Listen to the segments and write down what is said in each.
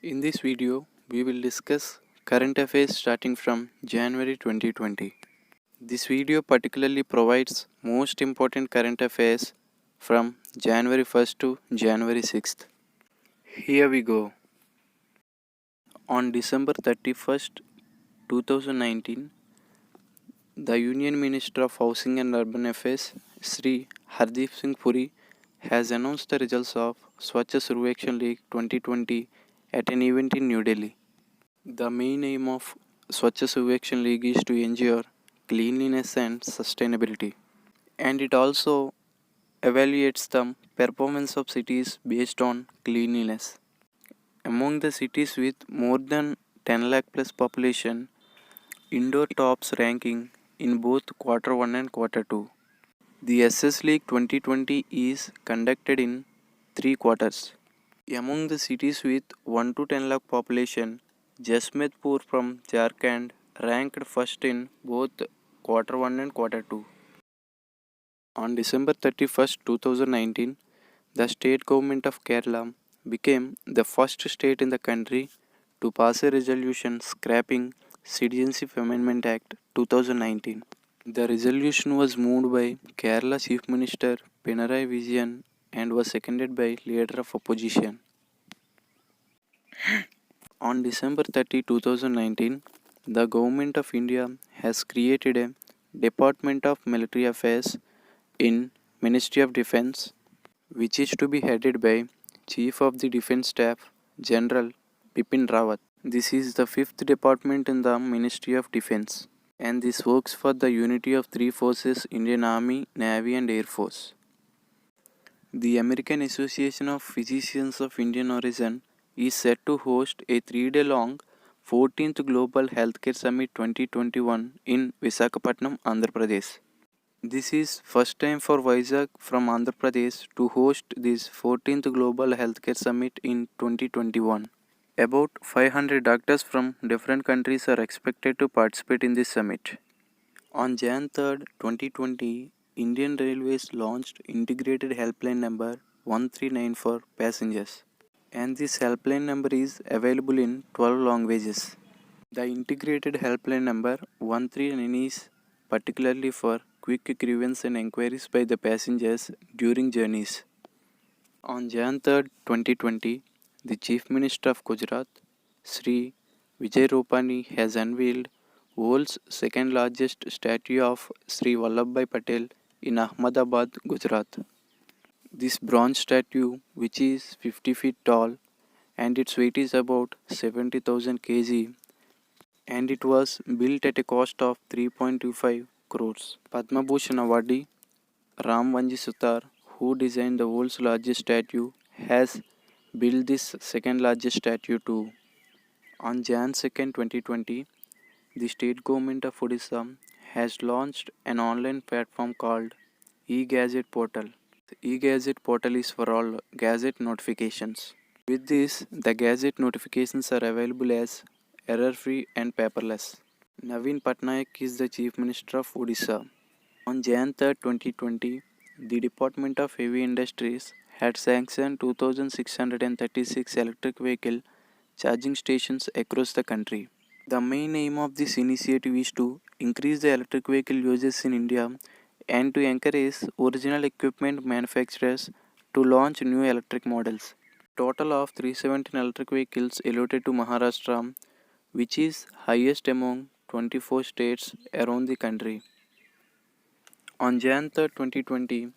In this video, we will discuss current affairs starting from January 2020. This video particularly provides most important current affairs from January 1st to January 6th. Here we go. On December 31st, 2019, the Union Minister of Housing and Urban Affairs, Sri Hardeep Singh Puri, has announced the results of Swachh Survekshan League 2020 at an event in New Delhi. The main aim of Swachh Survekshan League is to ensure cleanliness and sustainability, and it also evaluates the performance of cities based on cleanliness. Among the cities with more than 10 lakh plus population, Indore tops ranking in both quarter 1 and quarter 2. The SS League 2020 is conducted in 3 quarters. Among the cities with 1 to 10 lakh population, Jasmedpur from Jharkhand ranked first in both quarter 1 and quarter 2. On December 31st, 2019, the state government of Kerala became the first state in the country to pass a resolution scrapping Citizenship Amendment Act 2019. The resolution was moved by Kerala Chief Minister Pinarayi Vijayan and was seconded by leader of opposition. On December 30, 2019, the Government of India has created a Department of Military Affairs in Ministry of Defence, which is to be headed by Chief of the Defence Staff General Bipin Rawat. This is the fifth department in the Ministry of Defence, and this works for the unity of three forces: Indian Army, Navy and Air Force. The American Association of Physicians of Indian Origin is set to host a 3-day-long 14th Global Healthcare Summit 2021 in Visakhapatnam, Andhra Pradesh. This is first time for Vizag from Andhra Pradesh to host this 14th Global Healthcare Summit in 2021. About 500 doctors from different countries are expected to participate in this summit. On Jan 3, 2020, Indian Railways launched integrated helpline number 139 for passengers, and this helpline number is available in 12 languages. The integrated helpline number 139 is particularly for quick grievance and enquiries by the passengers during journeys. On Jan 3, 2020, the Chief Minister of Gujarat, Sri Vijay Rupani, has unveiled world's second largest statue of Sri Vallabhbhai Patel in Ahmedabad, Gujarat. This bronze statue, which is 50 feet tall and its weight is about 70,000 kg, and it was built at a cost of 3.25 crores. Padma Bhushan awardee Ram Vanji Sutar, who designed the world's largest statue, has built this second largest statue too. On Jan 2, 2020, the state government of Odisha has launched an online platform called e-Gazette Portal. The e-Gazette Portal is for all Gazette notifications. With this, the Gazette notifications are available as error-free and paperless. Naveen Patnaik is the Chief Minister of Odisha. On Jan 3, 2020, the Department of Heavy Industries had sanctioned 2,636 electric vehicle charging stations across the country. The main aim of this initiative is to increase the electric vehicle uses in India and to encourage original equipment manufacturers to launch new electric models. Total of 317 electric vehicles allotted to Maharashtra, which is highest among 24 states around the country. On Jan 3, 2020,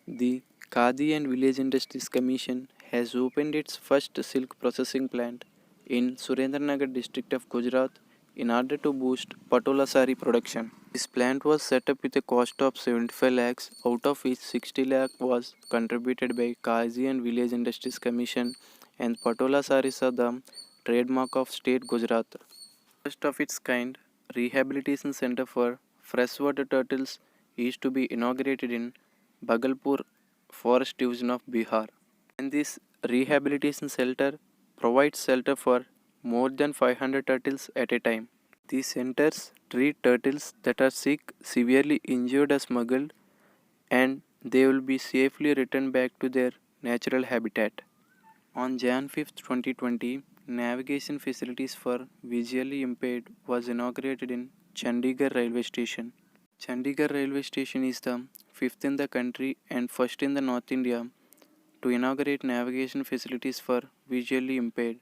the Khadi and Village Industries Commission has opened its first silk processing plant in Surendranagar district of Gujarat in order to boost Patola sari production. This plant was set up with a cost of 75 lakhs, out of which 60 lakh was contributed by Khadi and Village Industries Commission, and Patola saris are the trademark of state Gujarat. First of its kind, rehabilitation center for freshwater turtles is to be inaugurated in Bhagalpur Forest Division of Bihar, and this rehabilitation shelter provides shelter for more than 500 turtles at a time. These centers treat turtles that are sick, severely injured or smuggled, and they will be safely returned back to their natural habitat. On Jan 5, 2020, navigation facilities for visually impaired was inaugurated in Chandigarh Railway Station. Chandigarh Railway Station is the fifth in the country and first in the North India to inaugurate navigation facilities for visually impaired,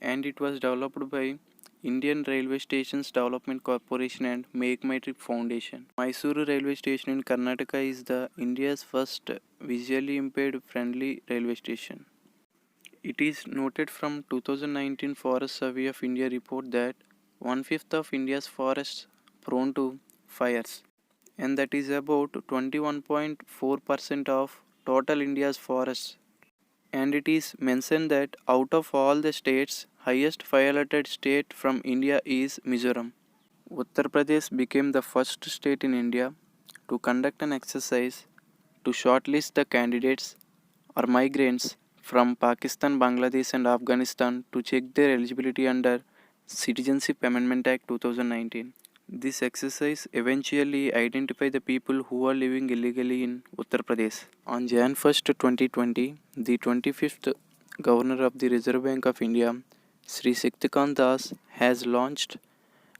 and it was developed by Indian Railway Stations Development Corporation and Make My Trip Foundation. Mysuru Railway Station in Karnataka is the India's first visually impaired friendly railway station. It is noted from 2019 Forest Survey of India report that one-fifth of India's forests prone to fires, and that is about 21.4% of total India's forests. And it is mentioned that out of all the states, highest fire alerted state from India is Mizoram. Uttar Pradesh became the first state in India to conduct an exercise to shortlist the candidates or migrants from Pakistan, Bangladesh, and Afghanistan to check their eligibility under Citizenship Amendment Act 2019. This exercise eventually identified the people who are living illegally in Uttar Pradesh. On Jan 1st, 2020, the 25th Governor of the Reserve Bank of India, Sri Shaktikant Das, has launched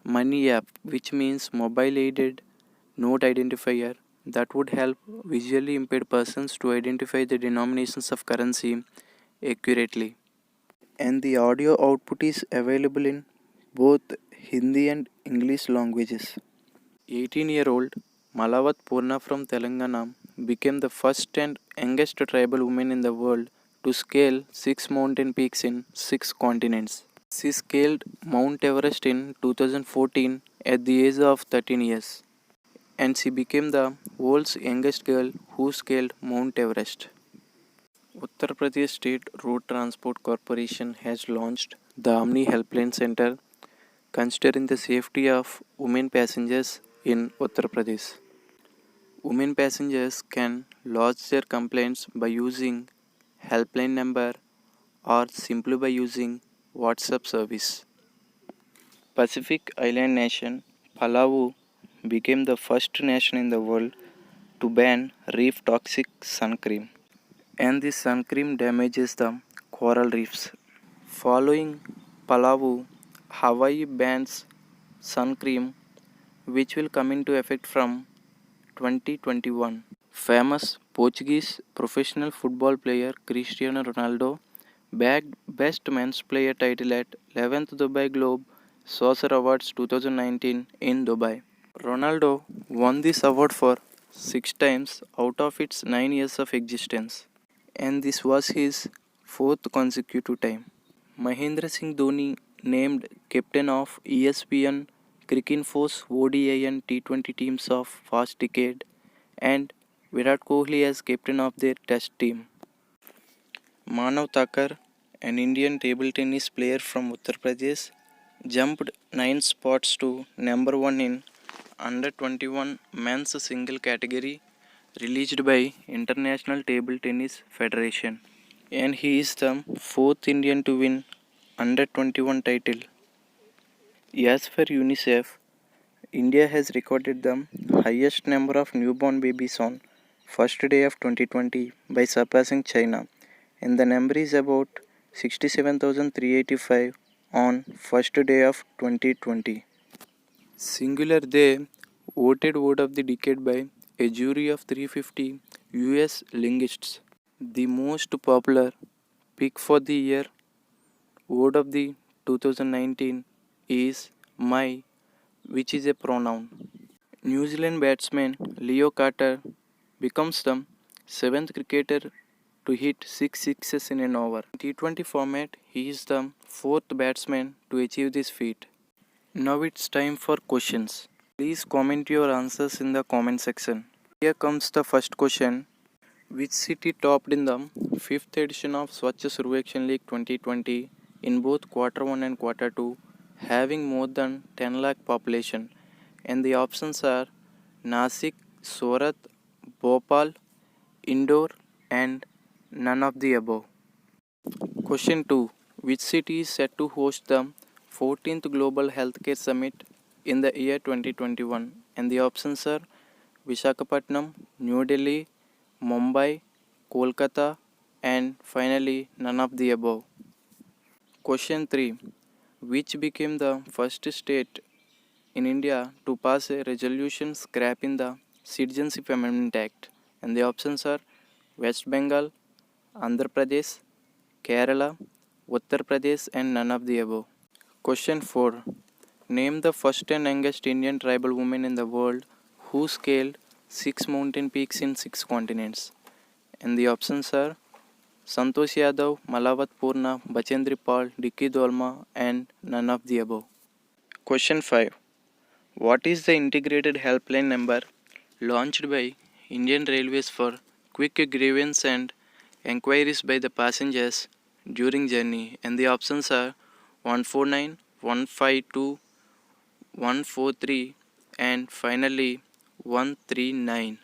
Money app, which means mobile aided note identifier that would help visually impaired persons to identify the denominations of currency accurately. And the audio output is available in both Hindi and English languages. 18-year-old Malawat Purna from Telangana became the first and youngest tribal woman in the world to scale 6 mountain peaks in 6 continents. She scaled Mount Everest in 2014 at the age of 13 years, and she became the world's youngest girl who scaled Mount Everest. Uttar Pradesh State Road Transport Corporation has launched the Omni Helpline Center considering the safety of women passengers in Uttar Pradesh. Women passengers can lodge their complaints by using helpline number or simply by using WhatsApp service. Pacific island nation Palau became the first nation in the world to ban reef toxic sun cream, and this sun cream damages the coral reefs. Following Palau, Hawaii bans sun cream, which will come into effect from 2021. Famous Portuguese professional football player Cristiano Ronaldo bagged Best Men's Player title at 11th Dubai Globe Soccer Awards 2019 in Dubai. Ronaldo won this award for 6 times out of its 9 years of existence, and this was his 4th consecutive time. Mahendra Singh Dhoni named captain of ESPN Cricinfo's ODI and T20 teams of past decade, and Virat Kohli as captain of their test team. Manav Thakur, an Indian table tennis player from Uttar Pradesh, jumped 9 spots to number 1 in under 21 men's single category released by International Table Tennis Federation, and he is the 4th Indian to win under 21 title. As for UNICEF, India has recorded the highest number of newborn babies on first day of 2020 by surpassing China, and the number is about 67,385 on first day of 2020. Singular They voted Word of the Decade by a jury of 350 US linguists. The most popular pick for the year Word of the 2019 is my, which is a pronoun. New Zealand batsman Leo Carter becomes the 7th cricketer to hit 6 sixes in an over. In T20 format, he is the 4th batsman to achieve this feat. Now it's time for questions. Please comment your answers in the comment section. Here comes the first question. Which city topped in the 5th edition of Swachh Survekshan League 2020 in both quarter 1 and quarter 2, having more than 10 lakh population? And the options are Nasik, Surat, Bhopal, Indore, and none of the above. Question 2. Which city is set to host the 14th Global Healthcare Summit in the year 2021? And the options are Visakhapatnam, New Delhi, Mumbai, Kolkata, and finally none of the above. Question 3. Which became the first state in India to pass a resolution scrapping the Citizenship Amendment Act? And the options are West Bengal, Andhra Pradesh, Kerala, Uttar Pradesh, and none of the above. Question 4. Name the first and youngest Indian tribal woman in the world who scaled 6 mountain peaks in 6 continents. And the options are Santosh Yadav, Malavat Purna, Bachendri Pal, Dicky Dolma, and none of the above. Question 5. What is the integrated helpline number launched by Indian Railways for quick grievance and enquiries by the passengers during journey? And the options are 149, 152, 143, and finally 139.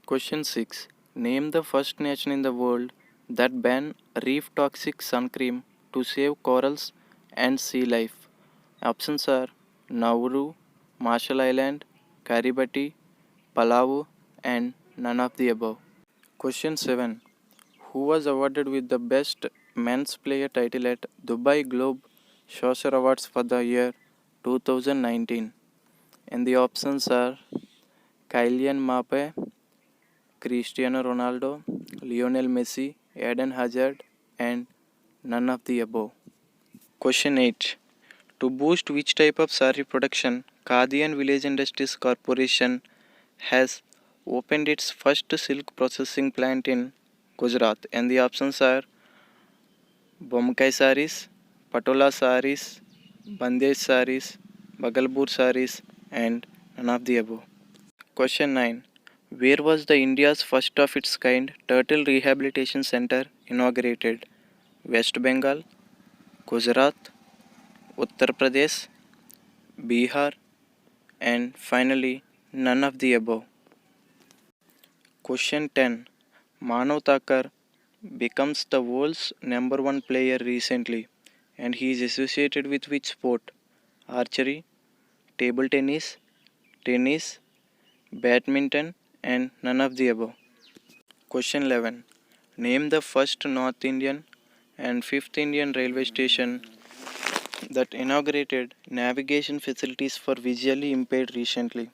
Question 6. Name the first nation in the world that banned reef toxic sun cream to save corals and sea life. Options are Nauru, Marshall Island, Kiribati, Palau, and none of the above. Question 7. Who was awarded with the best men's player title at Dubai Globe Saucer Awards for the year 2019? And the options are Kylian Mbappe, Cristiano Ronaldo, Lionel Messi, Eden Hazard, and none of the above. Question 8. To boost which type of sari production, Khadi and Village Industries Corporation has opened its first silk processing plant in Gujarat, and the options are Bomkai saris, Patola saris, Bandesh saris, Bagalpur saris, and none of the above. Question 9. Where was the India's first of its kind turtle rehabilitation center inaugurated? West Bengal, Gujarat, Uttar Pradesh, Bihar, and finally none of the above. Question 10. Manav Thakur becomes the world's number one player recently, and he is associated with which sport? Archery, table tennis, badminton, and none of the above. Question 11. Name the first North Indian and fifth Indian railway station that inaugurated navigation facilities for visually impaired recently.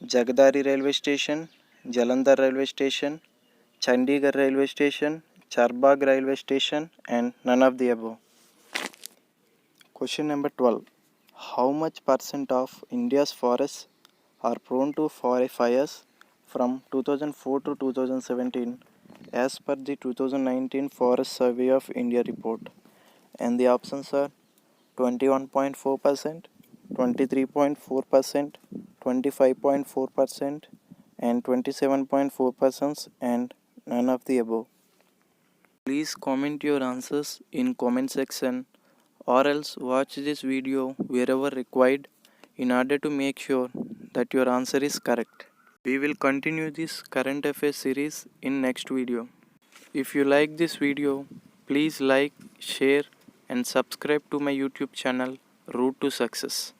Jagadari Railway Station, Jalandhar Railway Station, Chandigarh Railway Station, Charbagh Railway Station, and none of the above. Question number 12. How much percent of India's forests are prone to forest fires from 2004 to 2017 as per the 2019 Forest Survey of India report? And the options are 21.4%, 23.4%, 25.4%, and 27.4%, and none of the above. Please comment your answers in comment section or else watch this video wherever required in order to make sure that your answer is correct. We will continue this current affairs series in next video. If you like this video, please like, share and subscribe to my YouTube channel Route to Success.